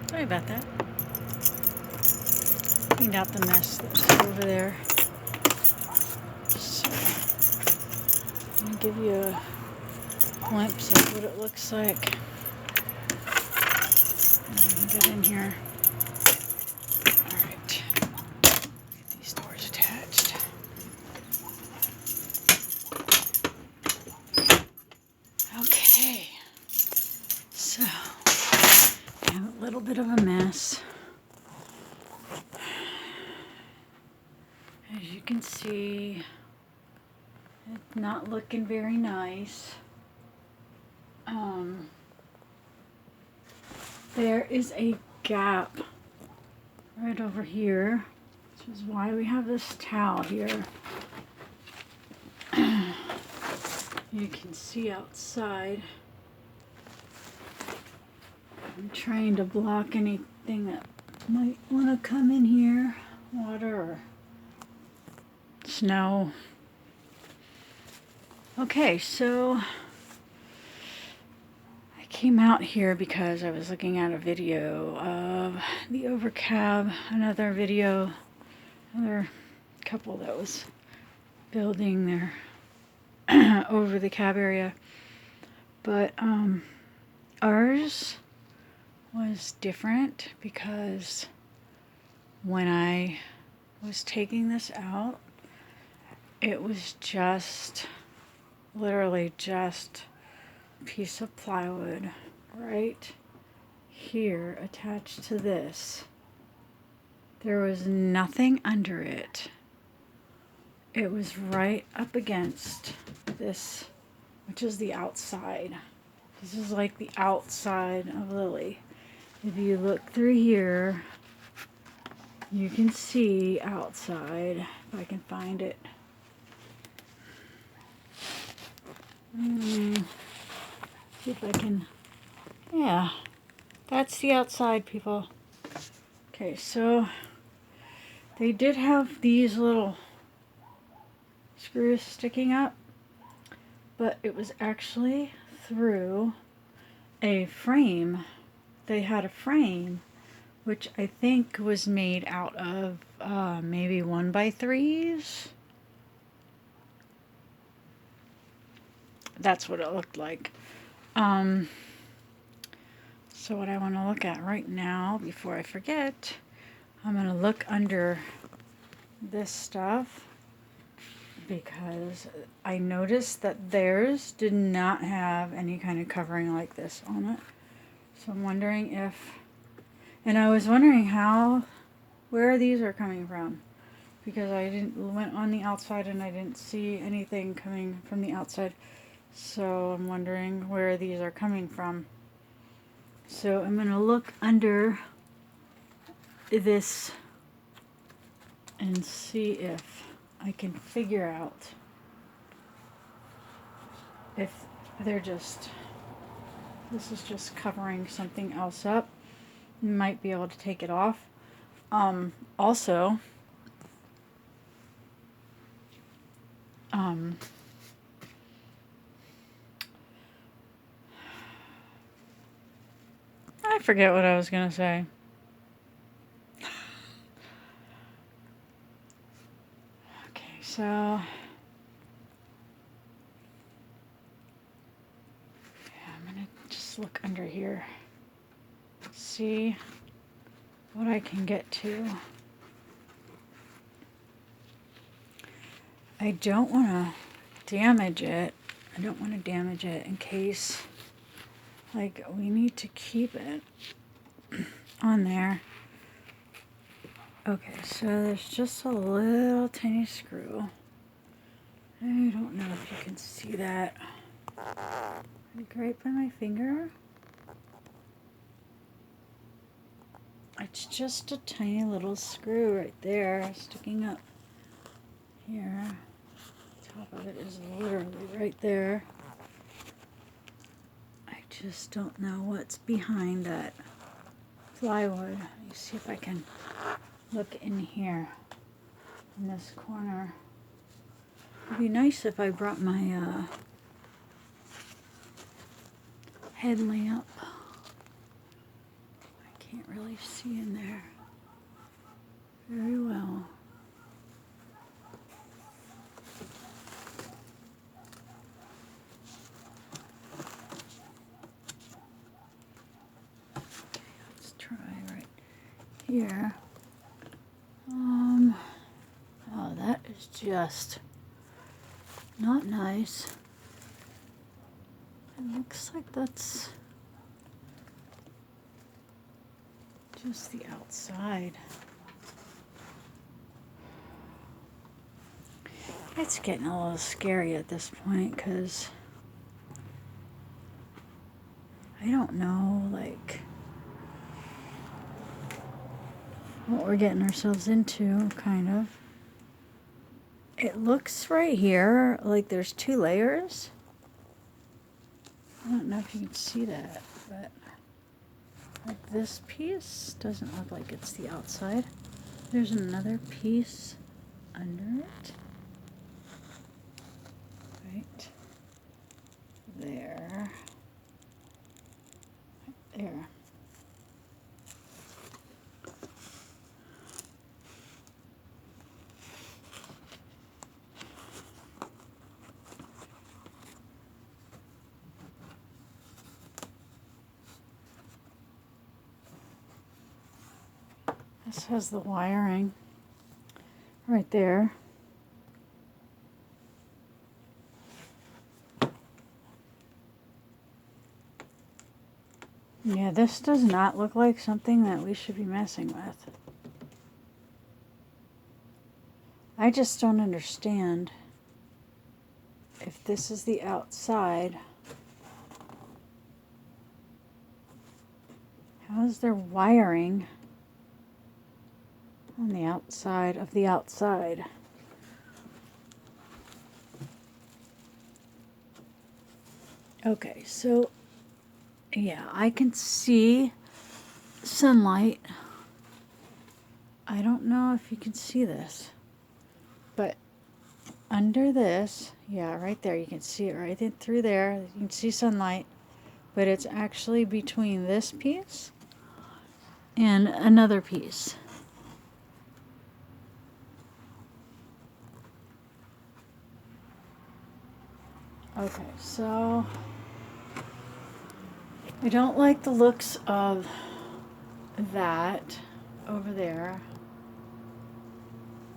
Sorry about that. Cleaned out the mess that's over there. So, I'm going to give you a glimpse of what it looks like. Get in here. Alright. Get these doors attached. Okay. So, I have a little bit of a mess. As you can see, it's not looking very nice. There is a gap right over here, which is why we have this towel here. You can see outside. I'm trying to block anything that might want to come in here, water or snow. Okay, so I came out here because I was looking at a video of the Overcab, another couple that was building their over the cab area, but ours was different because when I was taking this out, it was just literally just a piece of plywood right here attached to this. There was nothing under it. It was right up against this, which is the outside. This is like the outside of Lily. If you look through here, you can see outside, if I can find it. See if I can, yeah, that's the outside, people. Okay, so they did have these little screws sticking up, but it was actually through a frame. They had a frame which I think was made out of maybe 1x3s. That's what it looked like. So what I want to look at right now before I forget, I'm going to look under this stuff because I noticed that theirs did not have any kind of covering like this on it. So I'm wondering if, and I was wondering where these are coming from, because I went on the outside and I didn't see anything coming from the outside. So I'm wondering where these are coming from. So I'm going to look under this and see if I can figure out if they're just, this is just covering something else up. You might be able to take it off. Also, I forget what I was going to say. Okay, so yeah, I'm going to just look under here. See what I can get to. I don't want to damage it. I don't want to damage it in case, like, we need to keep it on there. Okay, so there's just a little tiny screw. I don't know if you can see that. Like right by my finger. It's just a tiny little screw right there sticking up here. The top of it is literally right there. I just don't know what's behind that plywood. Let me see if I can look in here in this corner. It'd be nice if I brought my headlamp. I Can't really see in there very well. Okay, let's try right here. Oh, that is just not nice. It looks like that's just the outside. It's getting a little scary at this point because I don't know, like, what we're getting ourselves into, kind of. It looks right here like there's 2 layers. I don't know if you can see that, but like this piece doesn't look like it's the outside. There's another piece under it. Right there. Right there. This has the wiring right there. Yeah, this does not look like something that we should be messing with. I just don't understand if this is the outside. How is there wiring on the outside of the outside? Okay, so yeah, I can see sunlight. I don't know if you can see this, but under this, yeah, right there, you can see it right in through there. You can see sunlight, but it's actually between this piece and another piece. Okay, so I don't like the looks of that over there.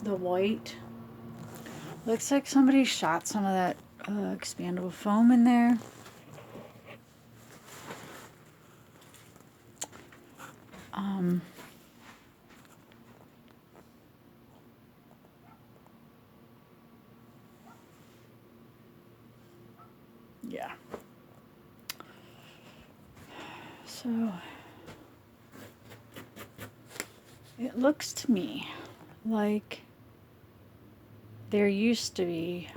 The white. Looks like somebody shot some of that expandable foam in there. Yeah. So it looks to me like there used to be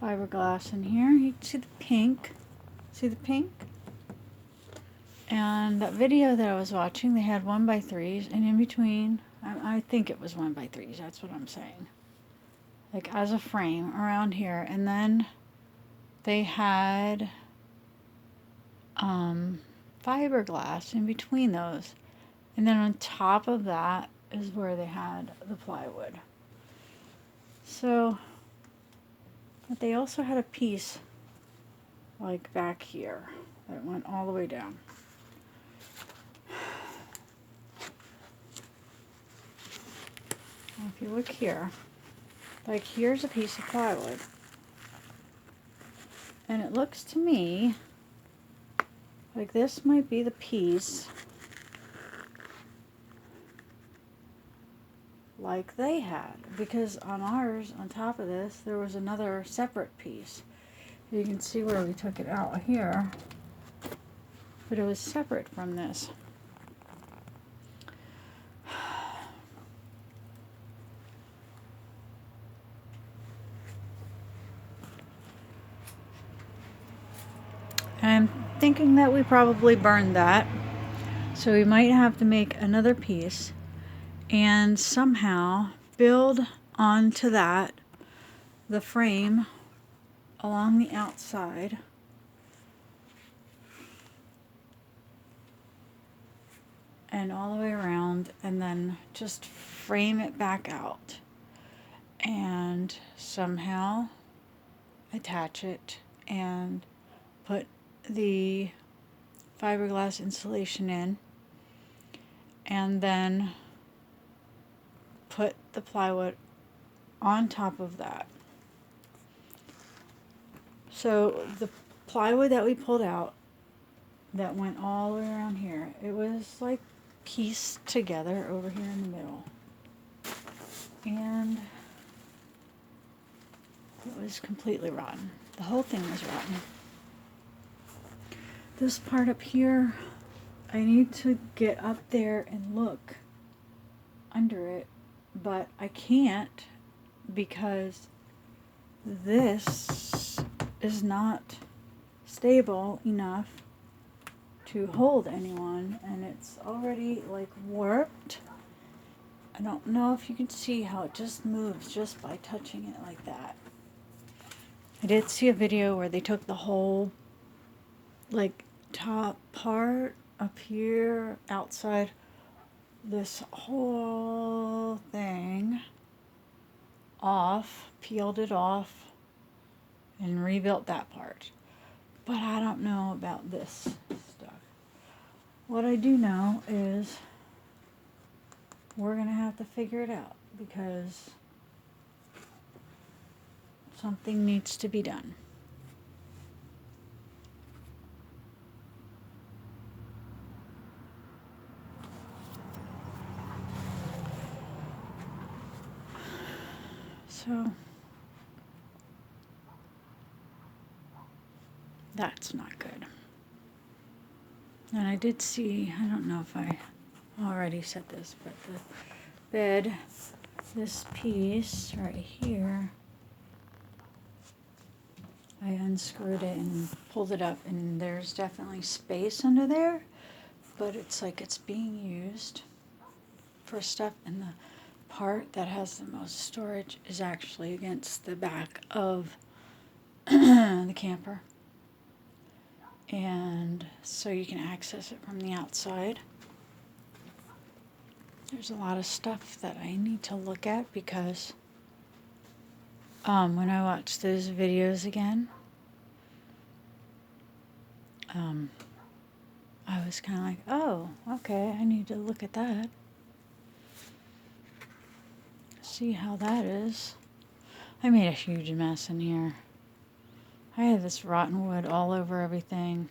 fiberglass in here. You can see the pink. See the pink? And that video that I was watching, they had 1x3s, and in between, I think it was 1x3s, that's what I'm saying. Like as a frame around here. And then they had fiberglass in between those. And then on top of that is where they had the plywood. So, but they also had a piece like back here that went all the way down. If you look here, like here's a piece of plywood. And it looks to me like this might be the piece like they had. Because on ours, on top of this, there was another separate piece. You can see where we took it out here. But it was separate from this. I'm thinking that we probably burned that, so we might have to make another piece and somehow build onto that, the frame along the outside. And all the way around, and then just frame it back out and somehow attach it and put the fiberglass insulation in, and then put the plywood on top of that. So the plywood that we pulled out that went all the way around here, it was like pieced together over here in the middle, and it was completely rotten. The whole thing was rotten. This part up here, I need to get up there and look under it, but I can't because this is not stable enough to hold anyone, and it's already like warped. I don't know if you can see how it just moves just by touching it like that. I did see a video where they took the whole like top part up here outside this whole thing off, peeled it off, and rebuilt that part. But I don't know about this stuff. What I do know is we're gonna have to figure it out because something needs to be done. So that's not good. And I did see, I don't know if I already said this, but the bed, this piece right here, I unscrewed it and pulled it up, and there's definitely space under there, but it's like it's being used for stuff, and the part that has the most storage is actually against the back of the camper. And so you can access it from the outside. There's a lot of stuff that I need to look at because when I watch those videos again, I was kind of like, oh, okay, I need to look at that. See how that is. I made a huge mess in here. I had this rotten wood all over everything.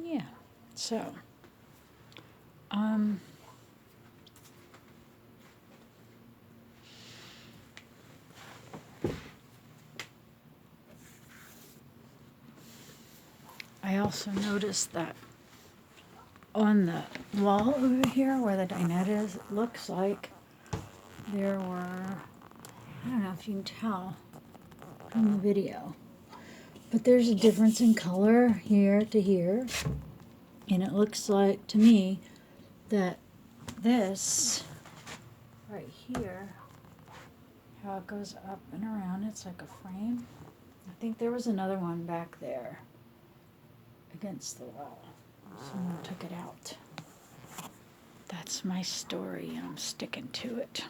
Yeah, so, I also noticed that on the wall over here where the dinette is, it looks like there were, I don't know if you can tell from the video, but there's a difference in color here to here, and it looks like to me that this right here, how it goes up and around, it's like a frame. I think there was another one back there against the wall. Someone took it out. That's my story, and I'm sticking to it.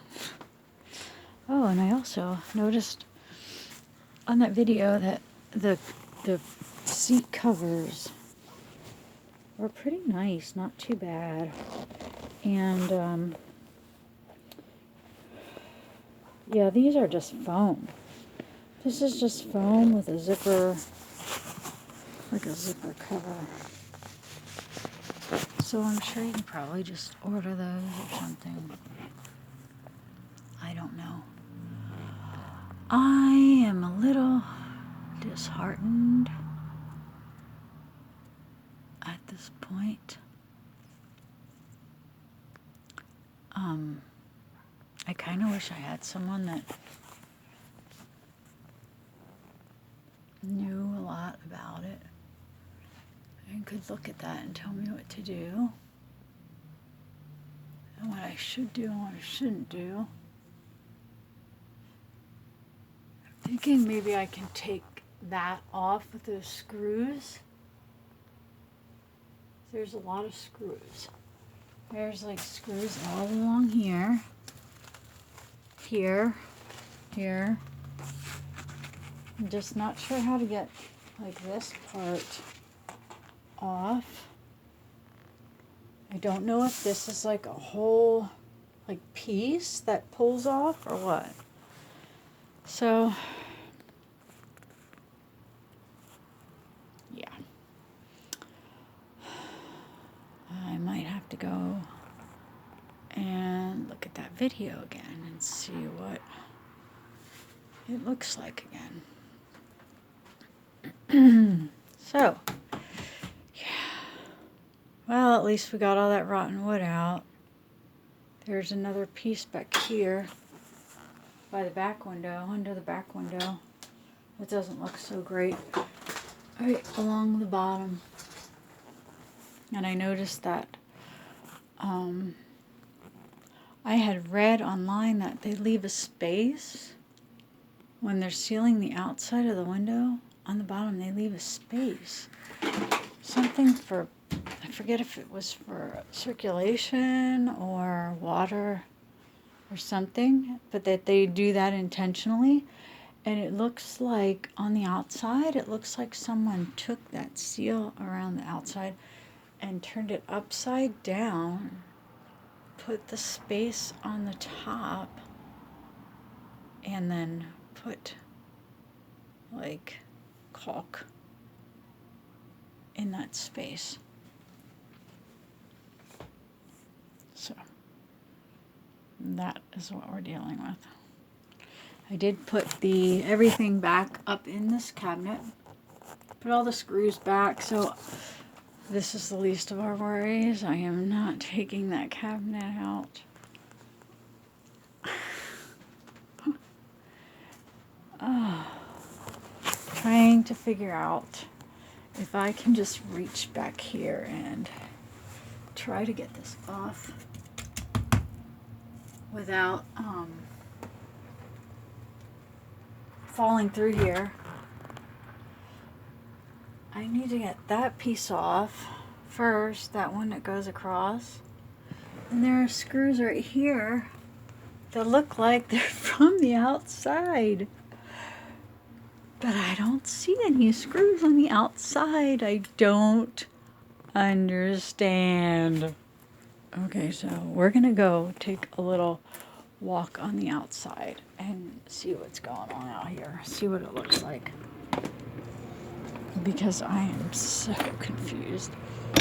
Oh, and I also noticed on that video that the seat covers were pretty nice, not too bad. And yeah, these are just foam. This is just foam with a zipper, like a zipper cover. So I'm sure you can probably just order those or something. I don't know. I am a little disheartened at this point. I kind of wish I had someone that knew a lot about it and could look at that and tell me what to do. I should do and what I shouldn't do. I'm thinking maybe I can take that off with those screws. There's a lot of screws. There's like screws all along here, here. I'm just not sure how to get like this part off. I don't know if this is like a whole like piece that pulls off or what. So yeah, I might have to go and look at that video again and see what it looks like again. So well, at least we got all that rotten wood out. There's another piece back here by the back window, under the back window. It doesn't look so great. Right along the bottom. And I noticed that I had read online that they leave a space when they're sealing the outside of the window. On the bottom, they leave a space. Something for, I forget if it was for circulation or water or something, but that they do that intentionally. And it looks like on the outside, it looks like someone took that seal around the outside and turned it upside down, put the space on the top, and then put like caulk in that space. So that is what we're dealing with. I did put everything back up in this cabinet, put all the screws back, so this is the least of our worries. I am not taking that cabinet out. Trying to figure out if I can just reach back here and try to get this off without falling through here. I need to get that piece off first, that one that goes across. And there are screws right here that look like they're from the outside. But I don't see any screws on the outside. I don't understand. Okay, so we're gonna go take a little walk on the outside and see what's going on out here. See what it looks like. Because I am so confused.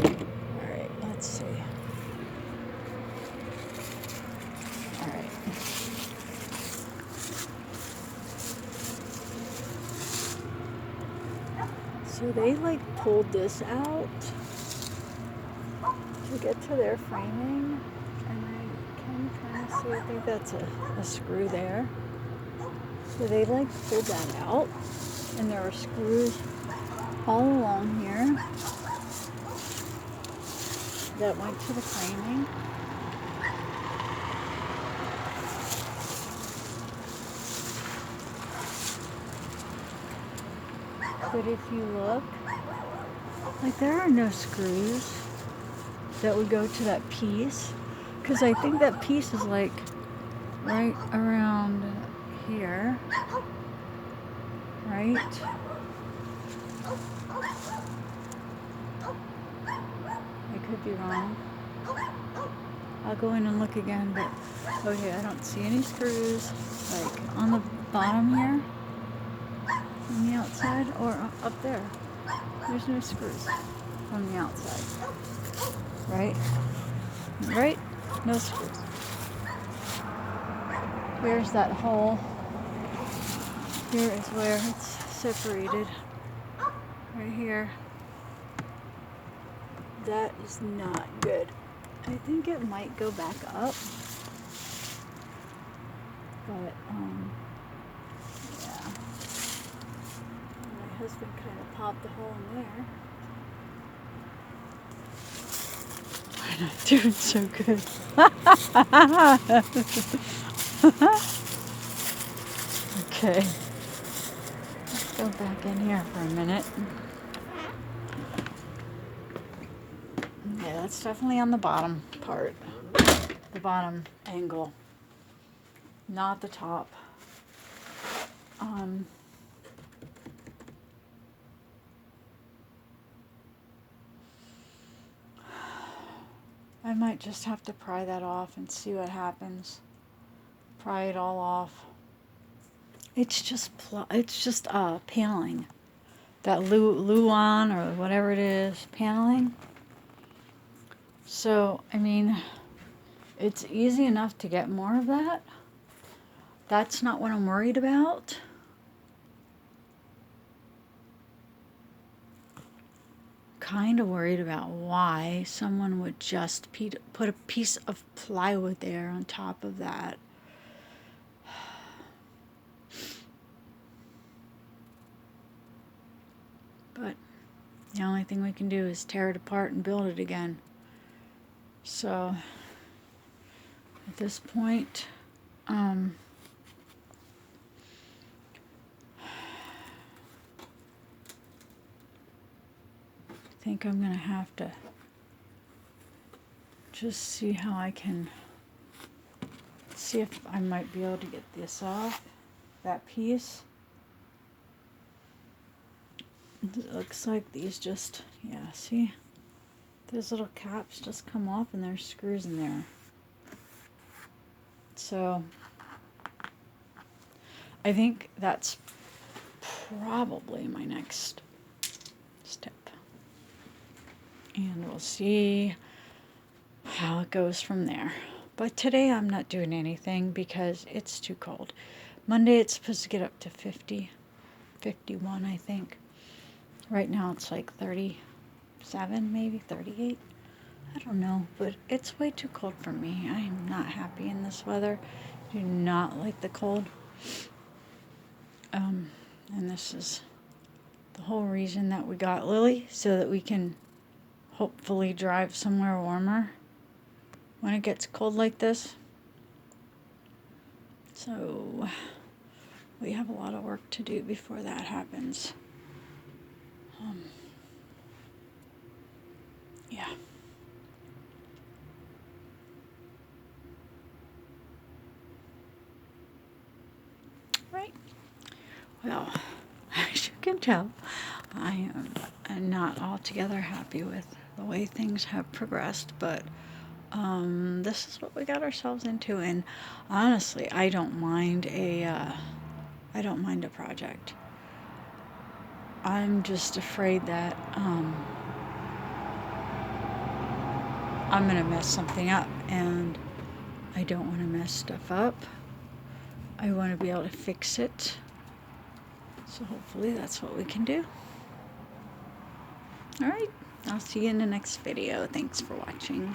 Alright, let's see. Alright. So they like pulled this out to get to their framing, and I can kind of see, I think that's a screw there. So they like pulled that out, and there are screws all along here that went to the framing. But if you look, like there are no screws that would go to that piece, because I think that piece is like right around here, right? I could be wrong. I'll go in and look again, but okay, I don't see any screws like on the bottom here, on the outside, or up there. There's no screws on the outside. Right? Right? No screws. Here's that hole. Here is where it's separated. Right here. That is not good. I think it might go back up. But, yeah. My husband kind of popped the hole in there. not doing so good. Okay. Let's go back in here for a minute. Yeah, that's definitely on the bottom part. The bottom angle. Not the top. I might just have to pry that off and see what happens. Pry it all off. It's just paneling. That Luan or whatever it is, paneling. So, I mean, it's easy enough to get more of that. That's not what I'm worried about. Kind of worried about why someone would just put a piece of plywood there on top of that. But the only thing we can do is tear it apart and build it again. So at this point, I think I'm gonna have to just see how I can see if I might be able to get this off, that piece. It looks like these just, yeah, see? Those little caps just come off and there's screws in there. So I think that's probably my next step. And we'll see how it goes from there. But today I'm not doing anything because it's too cold. Monday it's supposed to get up to 50, 51 I think. Right now it's like 37, maybe 38. I don't know, but it's way too cold for me. I am not happy in this weather. Do not like the cold. And this is the whole reason that we got Lily, so that we can hopefully drive somewhere warmer when it gets cold like this. So we have a lot of work to do before that happens. Yeah. Right. Well, as you can tell, I am not altogether happy with the way things have progressed, but this is what we got ourselves into, and honestly, I don't mind a project. I'm just afraid that I'm gonna mess something up, and I don't want to mess stuff up. I want to be able to fix it. So hopefully that's what we can do. Alright, I'll see you in the next video. Thanks for watching.